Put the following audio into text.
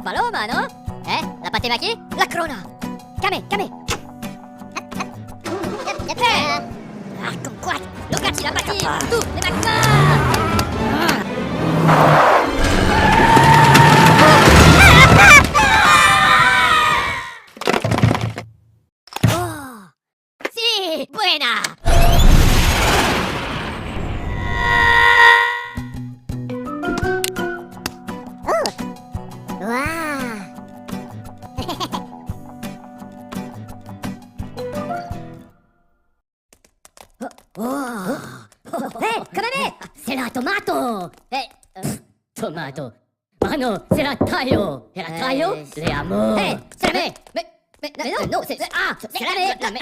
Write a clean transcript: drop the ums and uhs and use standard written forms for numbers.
Paloma, no? La patemaki? La crona! Kame, kame! Kumquat! Lokaci la pati! Tu, le magma! Oh! Si! Buena! Kaname! C'est la tomate! Tomato. Ah non, c'est la taille. Et la taille, les amours. C'est la mais non, c'est la mais